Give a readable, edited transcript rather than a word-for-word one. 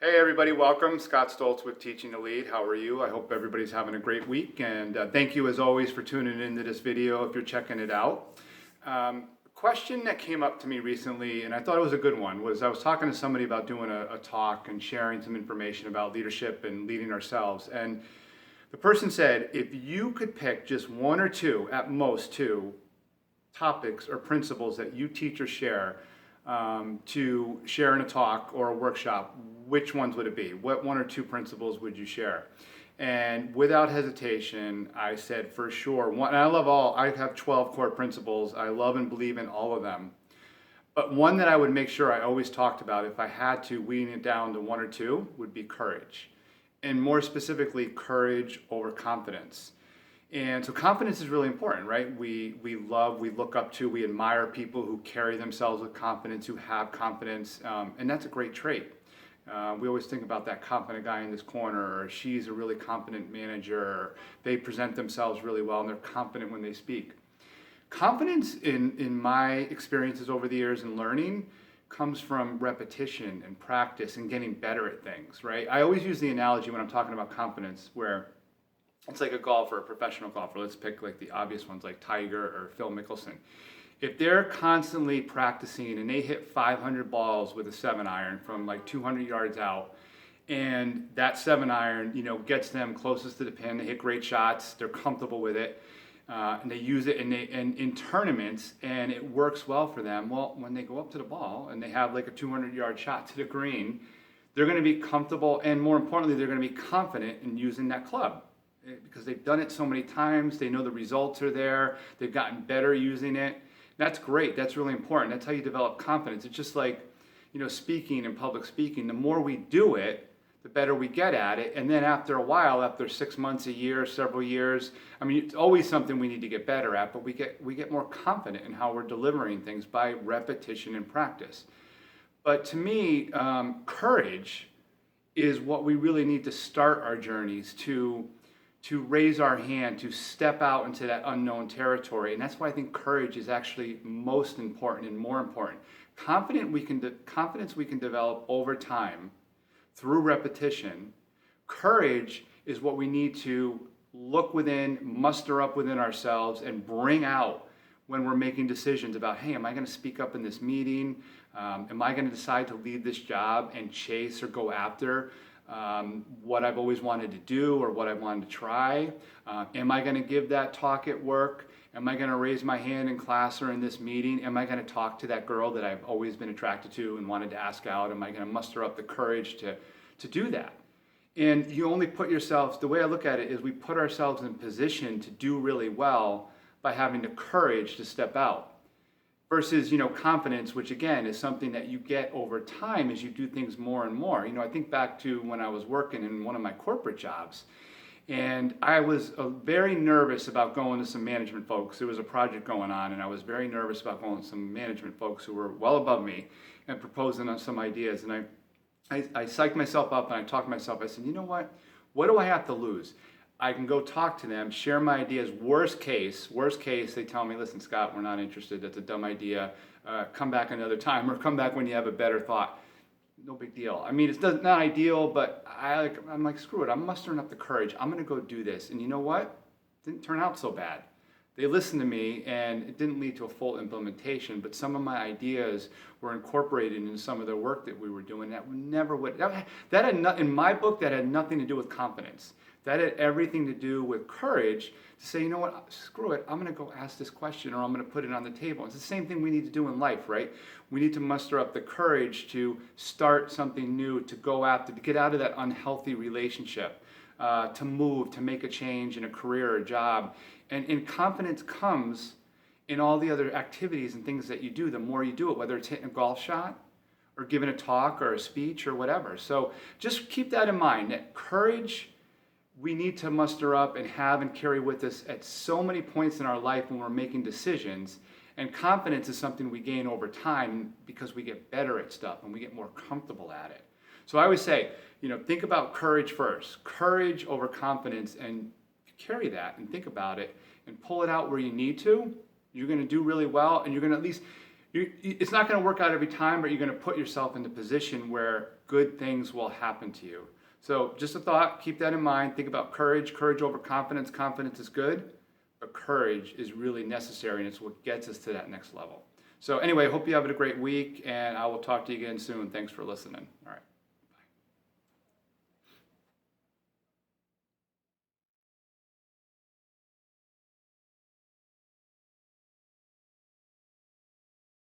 Hey everybody, welcome. Scott Stoltz with Teaching to Lead. How are you? I hope everybody's having a great week, and thank you as always for tuning into this video if you're checking it out. A question that came up to me recently, and I thought it was a good one, was I was talking to somebody about doing a talk and sharing some information about leadership and leading ourselves, and the person said, if you could pick just one or two, at most two, topics or principles that you teach or share to share in a talk or a workshop, which ones would it be? What one or two principles would you share? And without hesitation, I said for sure, one, and I have 12 core principles. I love and believe in all of them. But one that I would make sure I always talked about, if I had to wean it down to one or two, would be courage. And more specifically, courage over confidence. And so confidence is really important, right? We look up to, we admire people who carry themselves with confidence, who have confidence, and that's a great trait. We always think about that confident guy in this corner, or she's a really confident manager, or they present themselves really well and they're confident when they speak. Confidence, in my experiences over the years in learning, comes from repetition and practice and getting better at things, right? I always use the analogy when I'm talking about confidence where it's like a golfer, a professional golfer. Let's pick like the obvious ones like Tiger or Phil Mickelson. If they're constantly practicing and they hit 500 balls with a 7-iron from like 200 yards out, and that 7-iron, gets them closest to the pin, they hit great shots, they're comfortable with it, and they use it and in tournaments, and it works well for them. Well, when they go up to the ball and they have like a 200-yard shot to the green, they're going to be comfortable, and more importantly, they're going to be confident in using that club, because they've done it so many times. They know the results are there. They've gotten better using it. That's great. That's really important. That's how you develop confidence. It's just like, speaking and public speaking. The more we do it, the better we get at it. And then after a while, after 6 months, a year, several years, it's always something we need to get better at, but we get more confident in how we're delivering things by repetition and practice. But to me, courage is what we really need to start our journeys to raise our hand, to step out into that unknown territory. And that's why I think courage is actually most important and more important. Confidence we can develop over time through repetition. Courage is what we need to look within, muster up within ourselves, and bring out when we're making decisions about, hey, am I going to speak up in this meeting? Am I going to decide to leave this job and chase or go after what I've always wanted to do or what I wanted to try? Am I going to give that talk at work? Am I going to raise my hand in class or in this meeting? Am I going to talk to that girl that I've always been attracted to and wanted to ask out? Am I going to muster up the courage to do that? And you only put yourselves, the way I look at it is we put ourselves in position to do really well by having the courage to step out. Versus, confidence, which again is something that you get over time as you do things more and more. I think back to when I was working in one of my corporate jobs, and I was very nervous about going to some management folks. There was a project going on, and I was very nervous about going to some management folks who were well above me and proposing on some ideas. And I psyched myself up and I talked to myself. I said, you know what? What do I have to lose? I can go talk to them, share my ideas. Worst case, they tell me, listen, Scott, we're not interested. That's a dumb idea. Come back another time, or come back when you have a better thought. No big deal. It's not ideal, but I'm like, screw it. I'm mustering up the courage. I'm going to go do this. And you know what? It didn't turn out so bad. They listened to me, and it didn't lead to a full implementation, but some of my ideas were incorporated into some of the work that we were doing that never would. In my book, that had nothing to do with confidence. That had everything to do with courage to say, you know what, screw it, I'm going to go ask this question, or I'm going to put it on the table. It's the same thing we need to do in life, right? We need to muster up the courage to start something new, to go after, to get out of that unhealthy relationship, to move, to make a change in a career or a job. And confidence comes in all the other activities and things that you do. The more you do it, whether it's hitting a golf shot or giving a talk or a speech or whatever. So just keep that in mind, that courage we need to muster up and have and carry with us at so many points in our life when we're making decisions. And confidence is something we gain over time because we get better at stuff and we get more comfortable at it. So I always say, think about courage first. Courage over confidence, and carry that and think about it and pull it out where you need to. You're going to do really well, and you're going to it's not going to work out every time, but you're going to put yourself in a position where good things will happen to you. So just a thought, keep that in mind. Think about courage. Courage over confidence. Confidence is good, but courage is really necessary, and it's what gets us to that next level. So anyway, hope you have a great week, and I will talk to you again soon. Thanks for listening. All right.